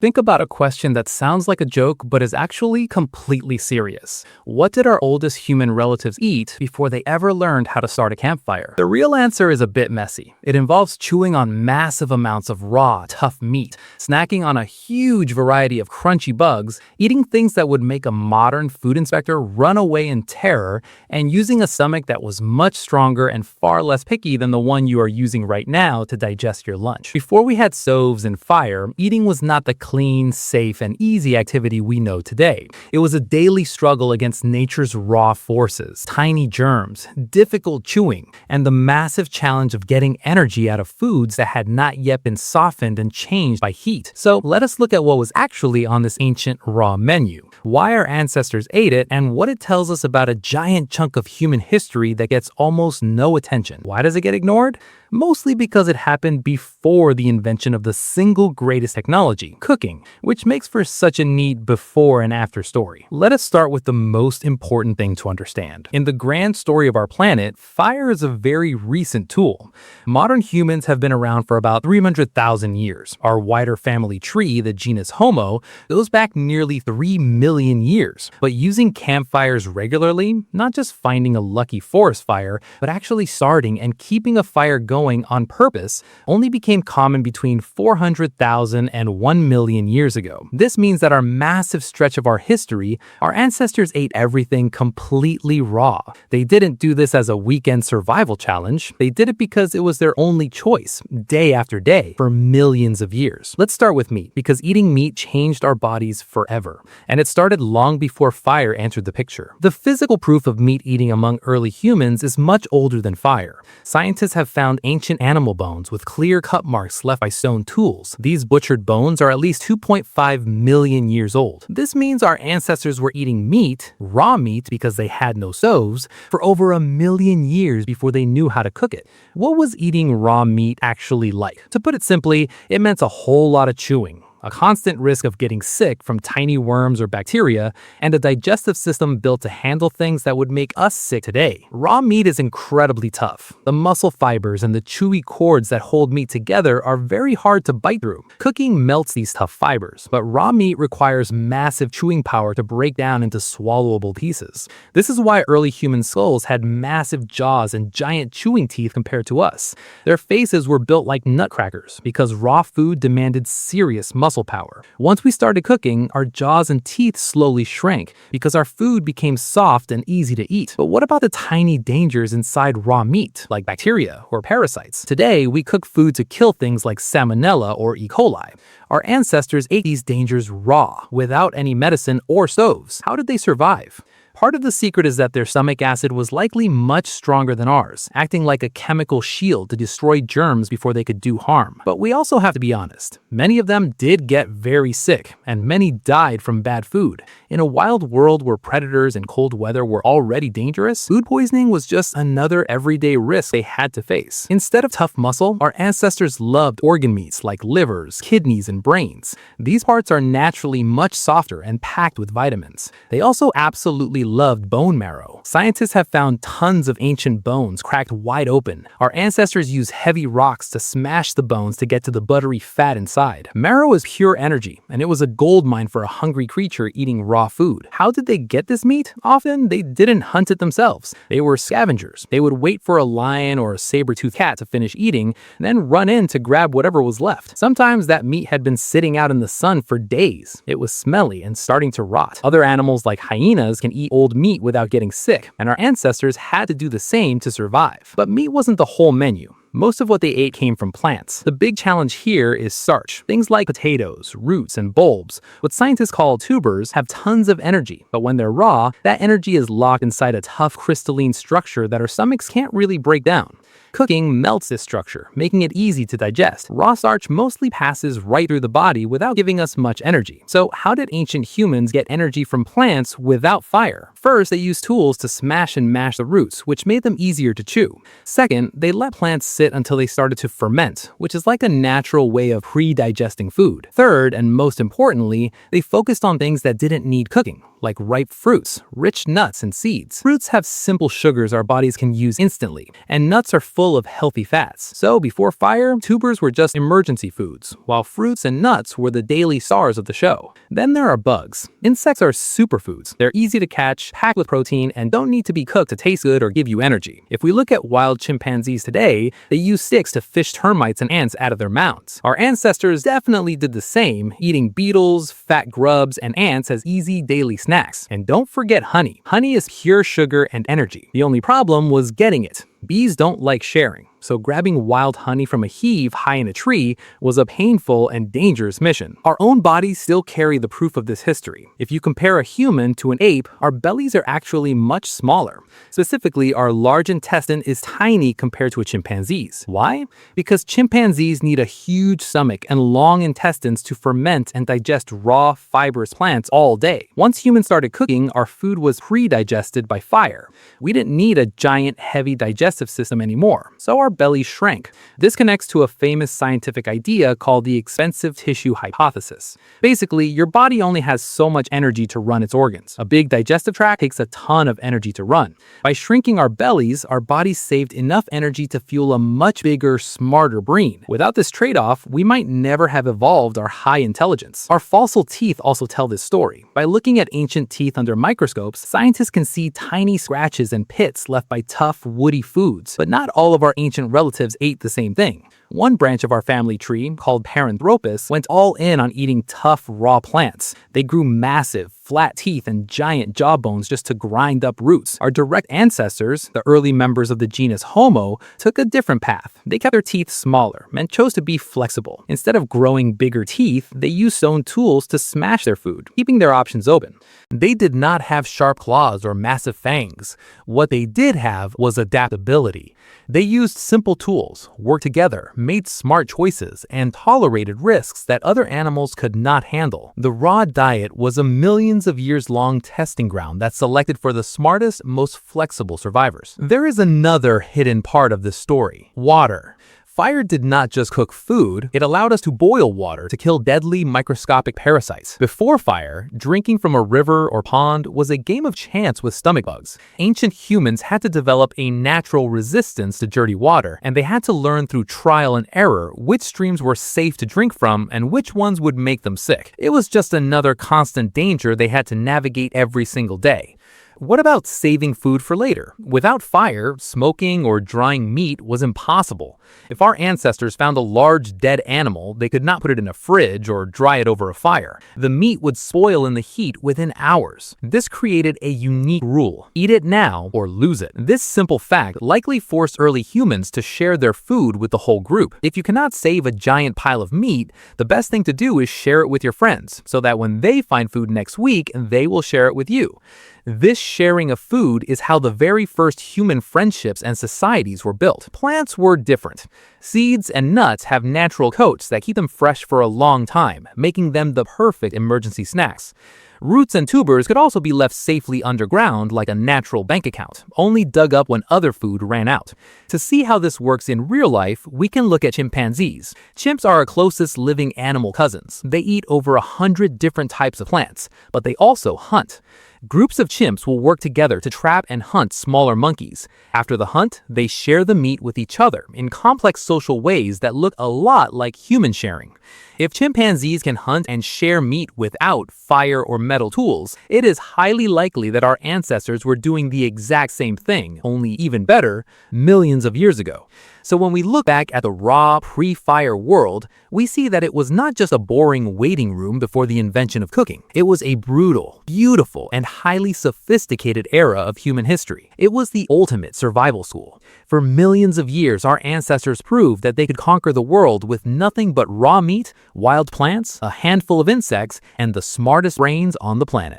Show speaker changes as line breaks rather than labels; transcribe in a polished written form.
Think about a question that sounds like a joke but is actually completely serious. What did our oldest human relatives eat before they ever learned how to start a campfire? The real answer is a bit messy. It involves chewing on massive amounts of raw, tough meat, snacking on a huge variety of crunchy bugs, eating things that would make a modern food inspector run away in terror, and using a stomach that was much stronger and far less picky than the one you are using right now to digest your lunch. Before we had stoves and fire, eating was not the clean, safe, and easy activity we know today. It was a daily struggle against nature's raw forces, tiny germs, difficult chewing, and the massive challenge of getting energy out of foods that had not yet been softened and changed by heat. So let us look at what was actually on this ancient raw menu, why our ancestors ate it, and what it tells us about a giant chunk of human history that gets almost no attention. Why does it get ignored? Mostly because it happened before the invention of the single greatest technology, cooking, which makes for such a neat before and after story. Let us start with the most important thing to understand. In the grand story of our planet, fire is a very recent tool. Modern humans have been around for about 300,000 years. Our wider family tree, the genus Homo, goes back nearly 3 million years. But using campfires regularly, not just finding a lucky forest fire, but actually starting and keeping a fire going on purpose, only became common between 400,000 and 1 million years ago. This means that our massive stretch of our history, our ancestors ate everything completely raw. They didn't do this as a weekend survival challenge. They did it because it was their only choice, day after day, for millions of years. Let's start with meat, because eating meat changed our bodies forever. And it started long before fire entered the picture. The physical proof of meat eating among early humans is much older than fire. Scientists have found ancient animal bones with clear cut marks left by stone tools. These butchered bones are at least 2.5 million years old. This means our ancestors were eating meat, raw meat because they had no stoves, for over 1 million years before they knew how to cook it. What was eating raw meat actually like? To put it simply, it meant a whole lot of chewing, a constant risk of getting sick from tiny worms or bacteria, and a digestive system built to handle things that would make us sick today. Raw meat is incredibly tough. The muscle fibers and the chewy cords that hold meat together are very hard to bite through. Cooking melts these tough fibers, but raw meat requires massive chewing power to break down into swallowable pieces. This is why early human skulls had massive jaws and giant chewing teeth compared to us. Their faces were built like nutcrackers because raw food demanded serious muscle power. Once we started cooking, our jaws and teeth slowly shrank because our food became soft and easy to eat. But what about the tiny dangers inside raw meat, like bacteria or parasites? Today, we cook food to kill things like salmonella or E. coli. Our ancestors ate these dangers raw, without any medicine or stoves. How did they survive? Part of the secret is that their stomach acid was likely much stronger than ours, acting like a chemical shield to destroy germs before they could do harm. But we also have to be honest. Many of them did get very sick, and many died from bad food. In a wild world where predators and cold weather were already dangerous, food poisoning was just another everyday risk they had to face. Instead of tough muscle, our ancestors loved organ meats like livers, kidneys, and brains. These parts are naturally much softer and packed with vitamins. They also absolutely loved bone marrow. Scientists have found tons of ancient bones cracked wide open. Our ancestors used heavy rocks to smash the bones to get to the buttery fat inside. Marrow is pure energy, and it was a gold mine for a hungry creature eating raw food. How did they get this meat? Often, they didn't hunt it themselves. They were scavengers. They would wait for a lion or a saber-toothed cat to finish eating, then run in to grab whatever was left. Sometimes that meat had been sitting out in the sun for days. It was smelly and starting to rot. Other animals like hyenas can eat old meat without getting sick, and our ancestors had to do the same to survive. But meat wasn't the whole menu. Most of what they ate came from plants. The big challenge here is starch. Things like potatoes, roots, and bulbs, what scientists call tubers, have tons of energy, but when they're raw, that energy is locked inside a tough crystalline structure that our stomachs can't really break down. Cooking melts this structure, making it easy to digest. Raw starch mostly passes right through the body without giving us much energy. So how did ancient humans get energy from plants without fire? First, they used tools to smash and mash the roots, which made them easier to chew. Second, they let plants sit until they started to ferment, which is like a natural way of pre-digesting food. Third, and most importantly, they focused on things that didn't need cooking, like ripe fruits, rich nuts, and seeds. Fruits have simple sugars our bodies can use instantly, and nuts are are full of healthy fats. So before fire, tubers were just emergency foods, while fruits and nuts were the daily stars of the show. Then there are bugs. Insects are superfoods. They're easy to catch, packed with protein, and don't need to be cooked to taste good or give you energy. If we look at wild chimpanzees today, they use sticks to fish termites and ants out of their mounds. Our ancestors definitely did the same, eating beetles, fat grubs, and ants as easy daily snacks. And don't forget honey. Honey is pure sugar and energy. The only problem was getting it. Bees don't like sharing, so grabbing wild honey from a hive high in a tree was a painful and dangerous mission. Our own bodies still carry the proof of this history. If you compare a human to an ape, our bellies are actually much smaller. Specifically, our large intestine is tiny compared to a chimpanzee's. Why? Because chimpanzees need a huge stomach and long intestines to ferment and digest raw, fibrous plants all day. Once humans started cooking, our food was pre-digested by fire. We didn't need a giant, heavy digestive system anymore, so our bellies shrank. This connects to a famous scientific idea called the expensive tissue hypothesis. Basically, your body only has so much energy to run its organs. A big digestive tract takes a ton of energy to run. By shrinking our bellies, our bodies saved enough energy to fuel a much bigger, smarter brain. Without this trade-off, we might never have evolved our high intelligence. Our fossil teeth also tell this story. By looking at ancient teeth under microscopes, scientists can see tiny scratches and pits left by tough, woody foods. But not all of our ancient relatives ate the same thing. One branch of our family tree, called Paranthropus, went all in on eating tough, raw plants. They grew massive, flat teeth and giant jawbones just to grind up roots. Our direct ancestors, the early members of the genus Homo, took a different path. They kept their teeth smaller and chose to be flexible. Instead of growing bigger teeth, they used stone tools to smash their food, keeping their options open. They did not have sharp claws or massive fangs. What they did have was adaptability. They used simple tools, worked together, made smart choices, and tolerated risks that other animals could not handle. The raw diet was a millions of years long testing ground that selected for the smartest, most flexible survivors. There is another hidden part of this story: water. Fire did not just cook food, it allowed us to boil water to kill deadly microscopic parasites. Before fire, drinking from a river or pond was a game of chance with stomach bugs. Ancient humans had to develop a natural resistance to dirty water, and they had to learn through trial and error which streams were safe to drink from and which ones would make them sick. It was just another constant danger they had to navigate every single day. What about saving food for later? Without fire, smoking or drying meat was impossible. If our ancestors found a large dead animal, they could not put it in a fridge or dry it over a fire. The meat would spoil in the heat within hours. This created a unique rule: eat it now or lose it. This simple fact likely forced early humans to share their food with the whole group. If you cannot save a giant pile of meat, the best thing to do is share it with your friends, so that when they find food next week, they will share it with you. This sharing of food is how the very first human friendships and societies were built. Plants were different. Seeds and nuts have natural coats that keep them fresh for a long time, making them the perfect emergency snacks. Roots and tubers could also be left safely underground like a natural bank account, only dug up when other food ran out. To see how this works in real life, we can look at chimpanzees. Chimps are our closest living animal cousins. They eat over 100 different types of plants, but they also hunt. Groups of chimps will work together to trap and hunt smaller monkeys. After the hunt, they share the meat with each other in complex social ways that look a lot like human sharing. If chimpanzees can hunt and share meat without fire or metal tools, it is highly likely that our ancestors were doing the exact same thing, only even better, millions of years ago. So when we look back at the raw, pre-fire world, we see that it was not just a boring waiting room before the invention of cooking. It was a brutal, beautiful, and highly sophisticated era of human history. It was the ultimate survival school. For millions of years, our ancestors proved that they could conquer the world with nothing but raw meat, wild plants, a handful of insects, and the smartest brains on the planet.